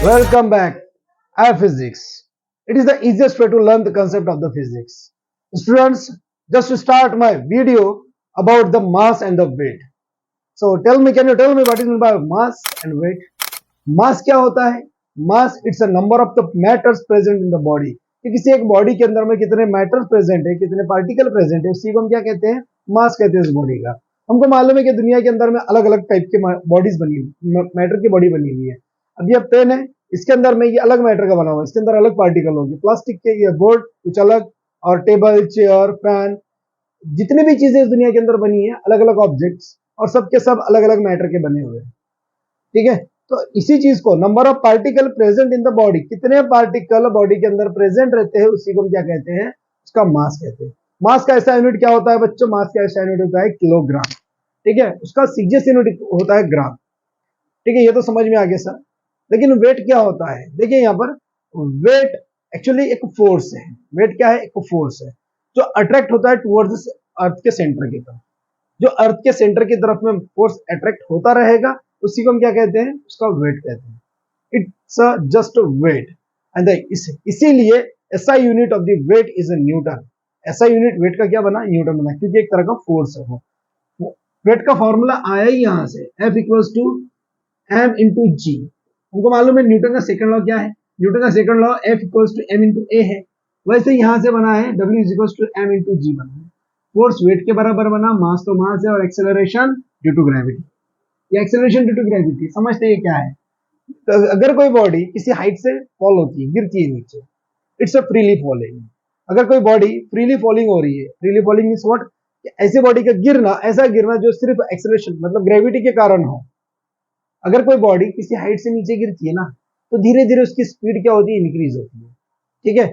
Welcome back. I have physics. It is the easiest way to learn the concept of the physics. Students, just to start my video about the mass and the weight. So tell me, can you tell me what is meant by mass and weight? मास क्या होता है? Mass it's a number of the matters present in the body कि किसी एक body के अंदर में कितने मैटर्स प्रेजेंट है, कितने पार्टिकल प्रेजेंट है, उसी को हम क्या कहते हैं? मास कहते हैं उस बॉडी का। हमको मालूम है कि दुनिया के अंदर में अलग अलग टाइप के बॉडीज बनी हुई, मैटर की बॉडी बनी हुई है। अब ये पेन है, इसके अंदर में ये अलग मैटर का बना हुआ है, इसके अंदर अलग पार्टिकल होंगे। प्लास्टिक के ये बोर्ड कुछ अलग, और टेबल, चेयर, फैन, जितनी भी चीजें इस दुनिया के अंदर बनी है, अलग अलग ऑब्जेक्ट्स, और सबके सब अलग अलग मैटर के बने हुए हैं। ठीक है, तो इसी चीज को number of particle present in the body, कितने पार्टिकल बॉडी के अंदर प्रेजेंट रहते हैं, उसी को हम क्या कहते हैं? उसका मास कहते हैं। मास का ऐसा यूनिट क्या होता है बच्चों? मास का ऐसा यूनिट होता है किलोग्राम। ठीक है, उसका सीजीएस यूनिट होता है ग्राम। ठीक है, ये तो समझ में आ गया सर। लेकिन वेट क्या होता है? देखिए यहाँ पर वेट एक्चुअली एक फोर्स है। वेट क्या है? एक फोर्स है जो अट्रैक्ट होता है टुवर्ड्स अर्थ के सेंटर की तरफ। जो अर्थ के सेंटर की तरफ में फोर्स अट्रैक्ट होता रहेगा, उसी को हम क्या कहते हैं? उसका वेट कहते हैं। It's just weight. एंड इसीलिए SI unit of the weight is newton. SI unit weight का क्या बना? न्यूटन बना, क्योंकि एक तरह का फोर्स है वो। वेट का फॉर्मूला आया ही यहां से, F equals to M into G. हमको मालूम है न्यूटन का सेकंड लॉ क्या है? न्यूटन का second law F equals to M into A है। वैसे यहां से बना है W is equals to M into G बना है। फोर्स वेट के बराबर बना, मास तो मास है, और एक्सेलरेशन ड्यू टू ग्रेविटी। ये एक्सेलरेशन ड्यू टू ग्रेविटी समझते हैं क्या है? तो अगर कोई बॉडी किसी हाइट से फॉल होती है, गिरती है नीचे, इट्स अ फ्रीली फॉलिंग। अगर कोई बॉडी फ्रीली फॉलिंग हो रही है, फ्रीली फॉलिंग मींस व्हाट? ऐसी बॉडी का गिरना, ऐसा गिरना जो सिर्फ एक्सेलरेशन मतलब ग्रेविटी के कारण हो। अगर कोई बॉडी किसी हाइट से नीचे गिरती है ना, तो धीरे धीरे उसकी स्पीड क्या होती है? इंक्रीज होती है। ठीक है,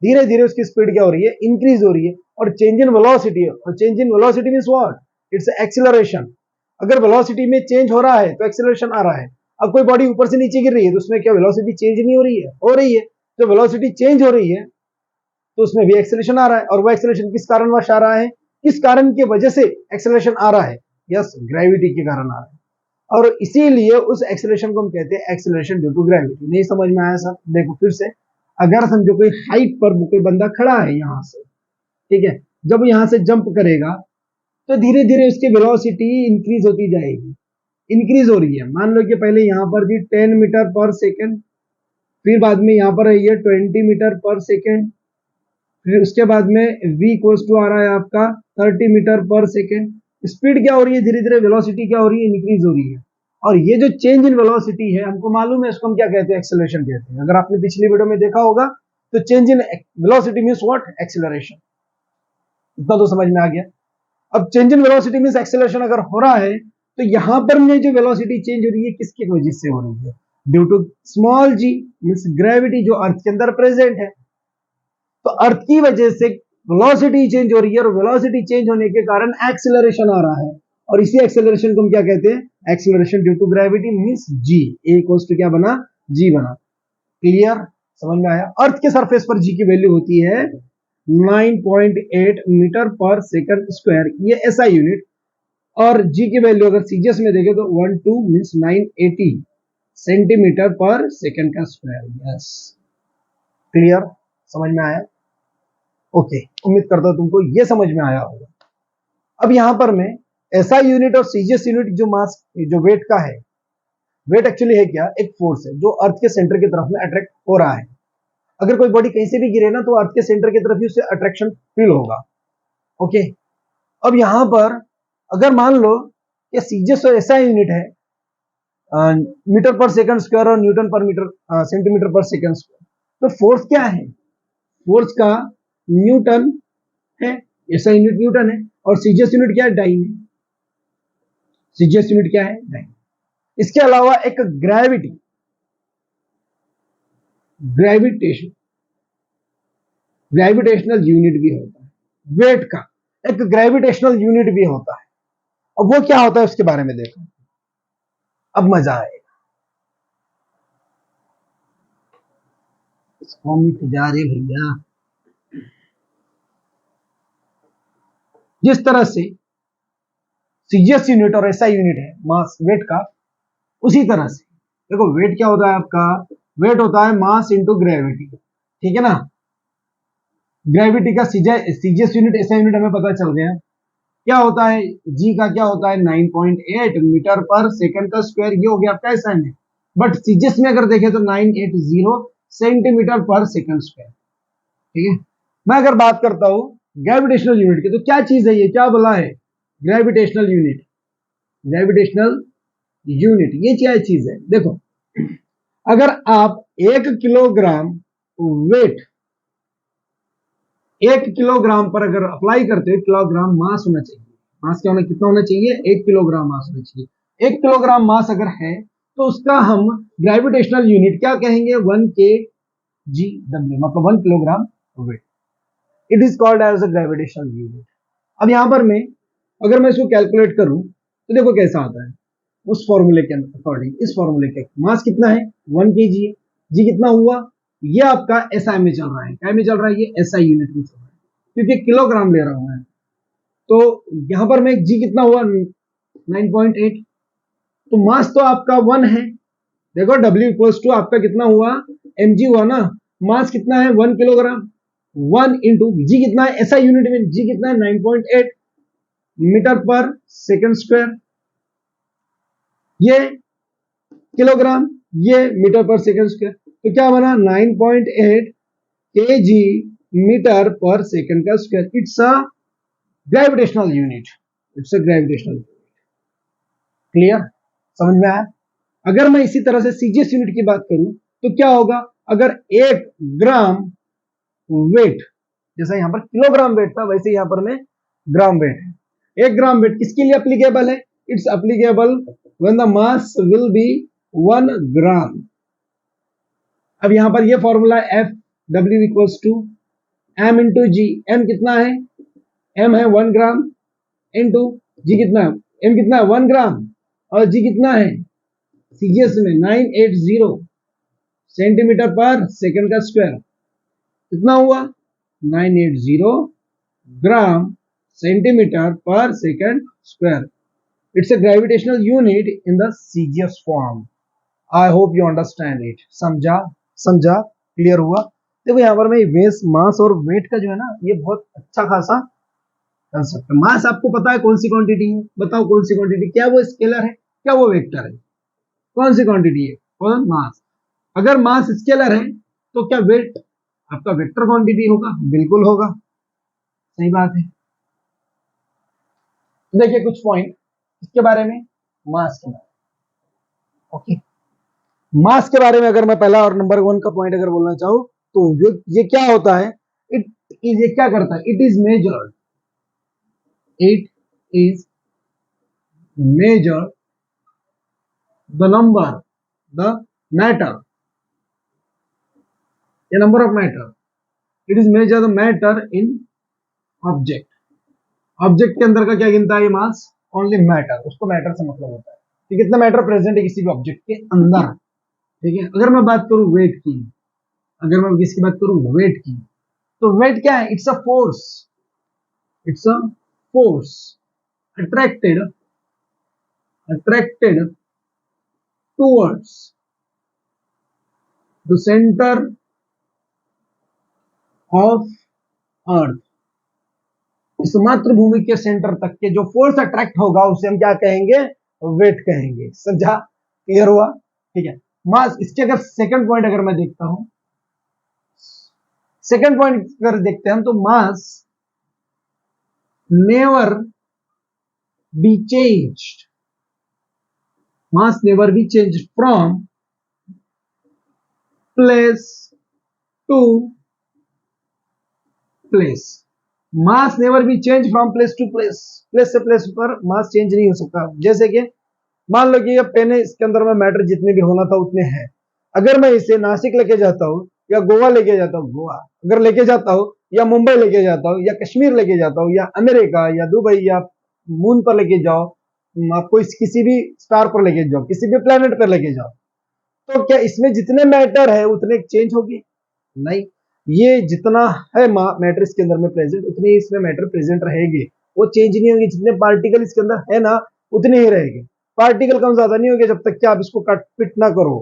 धीरे धीरे उसकी स्पीड क्या हो रही है? इंक्रीज हो रही है। और चेंज इन वेलोसिटी, और change in velocity means what? It's acceleration. अगर वेलोसिटी में चेंज हो रहा है तो एक्सेलरेशन आ रहा है। अब कोई बॉडी ऊपर से नीचे गिर रही है तो उसमें क्या वेलोसिटी चेंज नहीं हो रही है? हो रही है। जो वेलोसिटी चेंज हो रही है तो उसमें भी एक्सेलरेशन आ रहा है। और वो एक्सेलरेशन किस कारणवश आ रहा है? किस कारण की वजह से एक्सेलरेशन आ रहा है? यस, ग्रेविटी के कारण आ रहा है। और इसीलिए उस एक्सेलरेशन को हम कहते हैं एक्सेलरेशन ड्यू टू ग्रेविटी। नहीं समझ में आया सर? देखो फिर से, अगर समझो कोई हाइट पर कोई बंदा खड़ा है यहां से, ठीक है, जब यहां से जंप करेगा तो धीरे धीरे उसकी वेलोसिटी इंक्रीज होती जाएगी। इंक्रीज हो रही है, मान लो कि पहले यहां पर थी 10 मीटर पर सेकेंड, फिर बाद में यहां पर है ये 20 मीटर पर सेकेंड, फिर उसके बाद में v इक्वल्स टू आ रहा है आपका 30 मीटर पर सेकेंड। स्पीड क्या हो रही है? धीरे धीरे वेलोसिटी क्या हो रही है? इंक्रीज हो रही है। और ये जो चेंज इन वेलोसिटी है, हमको मालूम है इसको हम क्या कहते हैं? एक्सेलरेशन कहते हैं। अगर आपने पिछली वीडियो में देखा होगा तो change in velocity means what? Acceleration. इतना तो समझ में आ गया। अब change in velocity means acceleration अगर हो रहा है, तो यहां पर में जो वेलोसिटी चेंज हो रही है किसकी वजह से हो रही है? Due to small g means gravity, जो अर्थ के अंदर प्रेजेंट है। तो अर्थ की वजह से वेलोसिटी चेंज हो रही है, और वेलोसिटी चेंज होने के कारण एक्सेलरेशन आ रहा है। और इसी एक्सेलरेशन को हम क्या कहते हैं? Acceleration due to gravity means g. A equals to क्या बना? जी बना। क्लियर? समझ में आया? अर्थ के सरफेस पर जी की वैल्यू होती है 9.8 मीटर पर सेकंड स्क्वायर, ये ऐसा यूनिट। और जी की वैल्यू अगर सीजीएस में देखें तो 12 मींस 980 सेंटीमीटर पर सेकंड का स्क्वायर। Yes, clear? समझ में आया? ओके, उम्मीद करता हूं तुमको ये समझ में आया होगा। अब यहां पर मैं ऐसा यूनिट और सीजीएस यूनिट जो मास, जो वेट का है, वेट एक्चुअली है क्या? एक फोर्स है जो अर्थ के सेंटर की तरफ में अट्रैक्ट हो रहा है। अगर कोई बॉडी कहीं से भी गिरे ना, तो अर्थ के सेंटर की तरफ ही उसे अट्रैक्शन फील होगा। ओके, अब यहां पर अगर मान लो कि सीजीएस ऐसा यूनिट है मीटर पर सेकंड स्क्वायर और न्यूटन पर मीटर सेंटीमीटर पर सेकंड स्क्वायर, तो फोर्स क्या है? फोर्स का न्यूटन है, ऐसा यूनिट न्यूटन है। और सीजीएस यूनिट क्या है? डाइन है। सीजीएस यूनिट क्या है? डाइन। इसके अलावा एक ग्रेविटी, ग्रेविटेशन, ग्रेविटेशनल यूनिट भी होता है। वेट का एक ग्रेविटेशनल यूनिट भी होता है। अब वो क्या होता है उसके बारे में देखो, अब मजा आएगा। इसको मिट जा रहे भैया। जिस तरह से सीजीएस यूनिट और एसआई यूनिट है मास वेट का, उसी तरह से देखो वेट क्या होता है आपका, वेट होता है मास इंटू ग्रेविटी, ठीक है ना। ग्रेविटी का सीजीएस यूनिट ऐसा यूनिट हमें पता चल गया क्या होता है, जी का क्या होता है 9.8 मीटर पर सेकंड का स्क्वायर, ये हो गया आपका ऐसा है। बट सीजीएस में अगर देखें तो 980 सेंटीमीटर पर सेकंड स्क्वायर, ठीक है। मैं अगर बात करता हूं ग्रेविटेशनल यूनिट की, तो क्या चीज है ये, क्या बोला है, ग्रेविटेशनल यूनिट, ग्रेविटेशनल यूनिट ये क्या चीज है। देखो अगर आप 1 किलोग्राम वेट 1 किलोग्राम पर अगर अप्लाई करते हो, किलोग्राम मास होना चाहिए, मास क्या होना, कितना होना चाहिए, 1 किलोग्राम मास होना चाहिए। 1 किलोग्राम मास अगर है तो उसका हम ग्रेविटेशनल यूनिट क्या कहेंगे, 1 kgw, मतलब 1 kilogram weight, it is called as a gravitational unit. अब यहां पर मैं अगर मैं इसको कैलकुलेट करूं तो देखो कैसा आता है, उस फॉर्मूले के अकॉर्डिंग, इस फॉर्मूले के मास कितना है 1 kg है, जी कितना हुआ, ये आपका एसआई में चल रहा है, क्या में चल रहा है, ये एसआई यूनिट में चल रहा है क्योंकि किलोग्राम ले रहा हूं मैं। तो यहां पर मैं जी कितना हुआ 9.8, तो मास तो आपका 1 है, देखो W इक्वल्स टू आपका कितना हुआ mg हुआ ना, मास कितना है 1 किलोग्राम, 1 इंटू जी कितना है एसआई यूनिट में, जी कितना है 9.8 मीटर पर सेकंड स्क्वायर, ये किलोग्राम, ये मीटर पर सेकंड स्क्वायर, तो क्या बना 9.8 kg मीटर पर सेकंड का square, it's a gravitational unit, it's a gravitational. Clear, समझ में आया। अगर मैं इसी तरह से सीजीएस यूनिट की बात करूं तो क्या होगा, अगर 1 ग्राम वेट, जैसा यहां पर किलोग्राम वेट था वैसे यहां पर मैं ग्राम वेट है, 1 ग्राम वेट किसके लिए अप्लीकेबल है, it's applicable when the mass will be 1 gram. अब यहां पर ये formula F W equals to M into g, m कितना है, एम है 1 ग्राम इंटू जी कितना है, एम कितना है 1 ग्राम और जी कितना है सीजीएस में 980 सेंटीमीटर पर सेकंड का स्क्वायर, कितना हुआ 980 ग्राम सेंटीमीटर पर second square, it's a gravitational unit in the CGS form. I hope you understand it, समझा, समझा, क्लियर हुआ। देखो यहाँ पर मैं वेस मास और वेट का जो है ना ये बहुत अच्छा खासा कंसेप्ट है। मास आपको पता है कौन सी क्वांटिटी है, बताओ कौन सी क्वांटिटी, क्या वो स्केलर है, क्या वो वेक्टर है, कौन सी क्वांटिटी है, कौन, मास। अगर मास स्केलर है तो क्या वेट आपका वेक्टर क्वांटिटी होगा, बिल्कुल होगा, सही बात है। तो देखिए कुछ पॉइंट इसके बारे में, मास के बारे में, ओके। मास के बारे में अगर मैं पहला और नंबर 1 का पॉइंट अगर बोलना चाहूं तो ये क्या होता है, इट इज, ये क्या करता है, it is measured, it is measured the number, the matter, the number of matter, it is measure the matter in object, object के अंदर का क्या गिनता है ये मास, ओनली मैटर, उसको मैटर से मतलब होता है कि कितना मैटर प्रेजेंट है किसी भी ऑब्जेक्ट के अंदर, ठीक है। अगर मैं बात करूं वेट की, अगर मैं किसकी बात करूं वेट की, तो वेट क्या है, it's a force, it's a force attracted, attracted towards the centre of earth, इस मातृभूमि के सेंटर तक के जो फोर्स अट्रैक्ट होगा उसे हम क्या कहेंगे, वेट कहेंगे, समझा, क्लियर हुआ, ठीक है। मास, इसके अगर सेकंड पॉइंट अगर मैं देखता हूं, सेकंड पॉइंट अगर देखते हैं हम तो mass never be changed, mass never be changed from place to place, mass never be change from place to place, place से प्लेस पर मास चेंज नहीं हो सकता। जैसे कि मान लो कि ये पेन है, इसके अंदर में मैटर जितने भी होना था उतने हैं, अगर मैं इसे नासिक लेके जाता हूँ या गोवा लेके जाता हूँ, गोवा अगर लेके जाता हूँ या मुंबई लेके जाता हूँ या कश्मीर लेके जाता हूँ या अमेरिका या दुबई या मून पर लेके जाओ, आपको किसी भी स्टार पर लेके जाओ, किसी भी प्लेनेट पर लेके जाओ, तो क्या इसमें जितने मैटर है उतने चेंज होगी, नहीं, ये जितना है मैटर इसके अंदर में प्रेजेंट उतने ही इसमें मैटर प्रेजेंट रहेगी, वो चेंज नहीं होंगे, जितने पार्टिकल इसके अंदर है ना उतने ही रहेंगे। पार्टिकल कम ज्यादा नहीं होगा जब तक कि आप इसको कट पिट ना करो,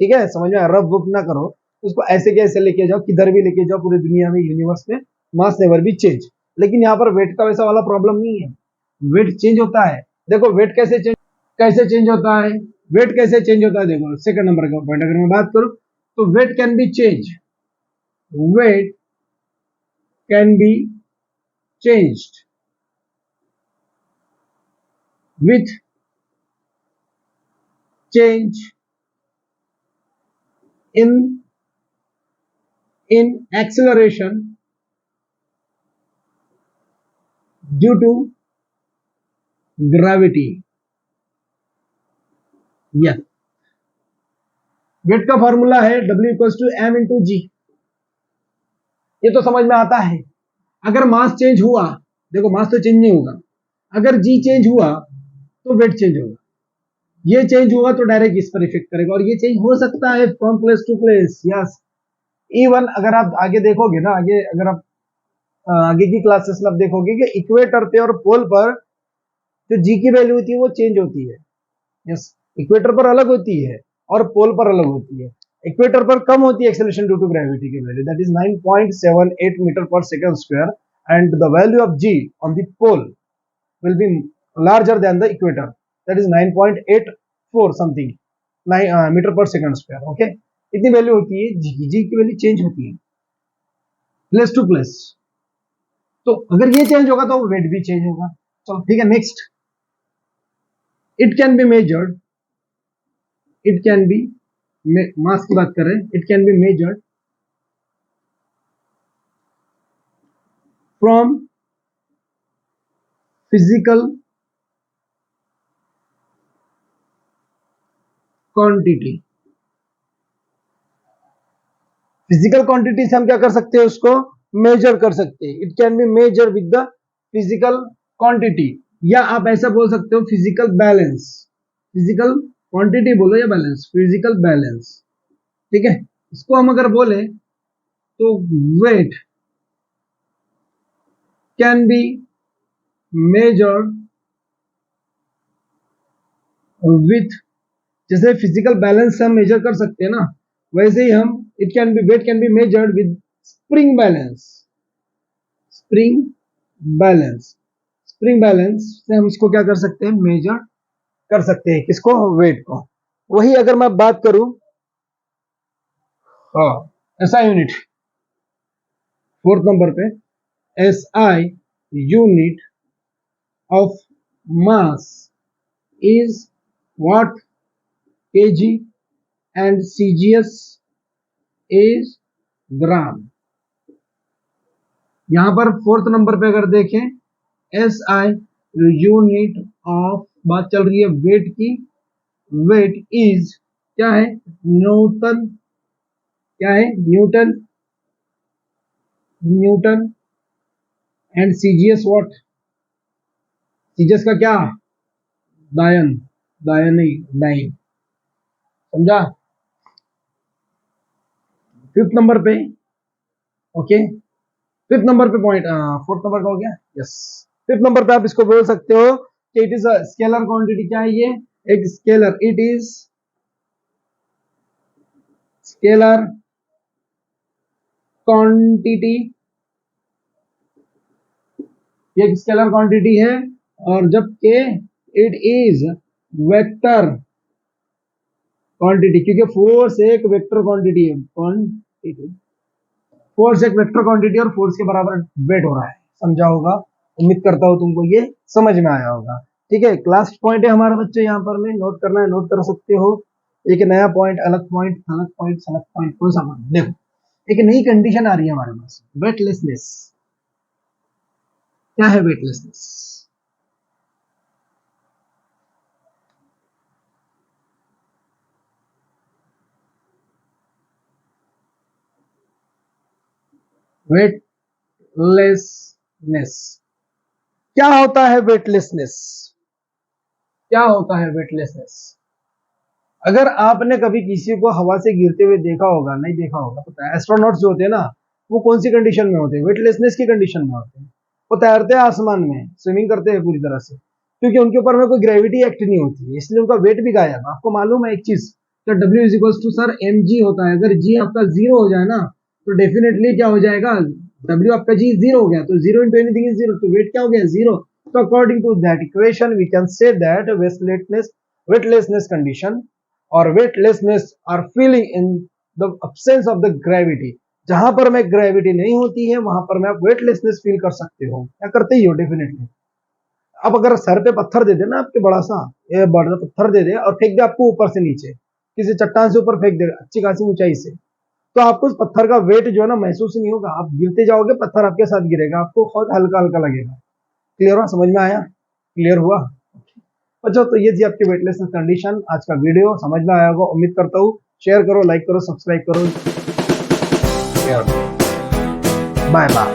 ठीक है, समझ में, रफ बुक ना करो, उसको ऐसे के ऐसे लेके जाओ, किधर भी लेके जाओ पूरी दुनिया में, यूनिवर्स में, मास नेवर बी चेंज। लेकिन यहाँ पर वेट का वैसा वाला प्रॉब्लम नहीं है, वेट चेंज होता है। देखो वेट कैसे चेंज होता है, वेट कैसे चेंज होता है, देखो सेकंड नंबर का पॉइंट अगर मैं बात करूं तो weight can be change, weight can be changed with change in acceleration due to gravity। Yes, weight का फॉर्मूला है W equals to M into G, ये तो समझ में आता है। अगर मास चेंज हुआ, देखो मास तो चेंज नहीं होगा, अगर जी चेंज हुआ तो वेट चेंज होगा, ये चेंज हुआ तो डायरेक्ट इस पर इफेक्ट करेगा, और ये चेंज हो सकता है from place to place. Yes, even अगर आप आगे देखोगे ना, आगे अगर आप आगे की क्लासेस में आप देखोगे कि इक्वेटर पे और पोल पर जो जी की वैल्यू होती है वो चेंज होती है। यस, इक्वेटर पर अलग होती है और पोल पर अलग होती है। इक्वेटर पर कम होती है एक्सेलरेशन ड्यू टू ग्रेविटी की value, that is 9.78 metre per second square, and the value of g on the pole will be larger than the equator, that is 9.84 something metre per second square. Okay, इतनी value होती है जी की, जी की value change होती है place to place, तो अगर ये चेंज होगा तो वेट भी चेंज होगा। चलो ठीक है, next, it can be measured, it can be, mass की बात कर रहे हैं, it can be measured from physical quantity. Physical quantity से हम क्या कर सकते हैं, उसको मेजर कर सकते हैं। It can be measure with the physical quantity, या आप ऐसा बोल सकते हो फिजिकल बैलेंस, फिजिकल क्वांटिटी बोलो या बैलेंस, फिजिकल बैलेंस, ठीक है। इसको हम अगर बोले तो weight can be measured with, जैसे फिजिकल बैलेंस से हम मेजर कर सकते हैं ना, वैसे ही हम it can be, weight can be measured with spring balance, spring balance, spring balance से हम इसको क्या कर सकते हैं, मेजर कर सकते हैं, किसको, वेट को। वही अगर मैं बात करूं एसआई यूनिट, फोर्थ नंबर पे, SI unit of mass is what, kg, and CGS is ग्राम। यहां पर फोर्थ नंबर पे अगर देखें, SI यूनिट ऑफ, बात चल रही है वेट की, वेट इज क्या है, न्यूटन, क्या है, Newton, Newton, and CGS what, CGS का क्या, डायन, डायन नहीं, डाइन, समझा। फिफ्थ नंबर पे, ओके, फिफ्थ नंबर पे पॉइंट, फोर्थ नंबर का हो गया, यस। फिफ्थ नंबर पे आप इसको बोल सकते हो कि it is a scalar quantity, क्या है ये, एक scalar, it is scalar quantity, ये स्केलर क्वांटिटी है, और जबकि इट इज वेक्टर क्वांटिटी, क्योंकि फोर्स एक वेक्टर क्वांटिटी है, क्वांटिटी, फोर्स एक वेक्टर क्वांटिटी और फोर्स के बराबर वेट हो रहा है, समझा होगा। उम्मीद करता हूं तुमको ये समझ में आया होगा, ठीक है। लास्ट पॉइंट है हमारा बच्चे, यहाँ पर में नोट करना है, नोट कर सकते हो। एक नया पॉइंट, अलग पॉइंट, अलग पॉइंट, अलग पॉइंट, कौन सा पॉइंट, देखो एक नई कंडीशन आ रही है हमारे पास, वेटलेसनेस। क्या है वेटलेसनेस, वेटलेसनेस क्या होता है, वेटलेसनेस क्या होता है, वेटलेसनेस। अगर आपने कभी किसी को हवा से गिरते हुए देखा होगा, नहीं देखा होगा, पता है एस्ट्रोनॉट्स जो होते हैं ना, वो कौन सी कंडीशन में होते हैं, वेटलेसनेस की कंडीशन में होते हैं। वो तैरते हैं आसमान में, स्विमिंग करते हैं पूरी तरह से, क्योंकि उनके ऊपर में कोई ग्रेविटी एक्ट नहीं होती, इसलिए उनका वेट भी गायब। आपको मालूम है एक चीज, तो W is equal to sir mg होता है। अगर g आपका जीरो हो जाए ना तो डेफिनेटली क्या हो जाएगा, W आपका g जीरो हो गया, तो zero into anything is zero, तो वेट क्या हो गया, जीरो। तो according to that equation we can say that weightlessness condition और weightlessness or feeling in the absence of the gravity. जहां पर में ग्रेविटी नहीं होती है वहां पर में आप वेटलेसनेस फील कर सकते हो, क्या करते ही हो डेफिनेटली। अब अगर सर पे पत्थर दे दे ना आपके, बड़ा सा ये बड़ा पत्थर दे दे और फेंक दे आपको ऊपर से नीचे, किसी चट्टान से ऊपर फेंक दे अच्छी खासी ऊंचाई से, तो आपको उस पत्थर का वेट जो है ना महसूस नहीं होगा, आप गिरते जाओगे पत्थर आपके साथ गिरेगा, आपको बहुत हल्का हल्का लगेगा। क्लियर हुआ, समझ में आया, क्लियर हुआ। अच्छा, तो ये थी आपकी वेटलेसनेस कंडीशन। आज का वीडियो समझ में आया होगा, उम्मीद करता हूँ। शेयर करो, लाइक करो, सब्सक्राइब करो, बाय बाय।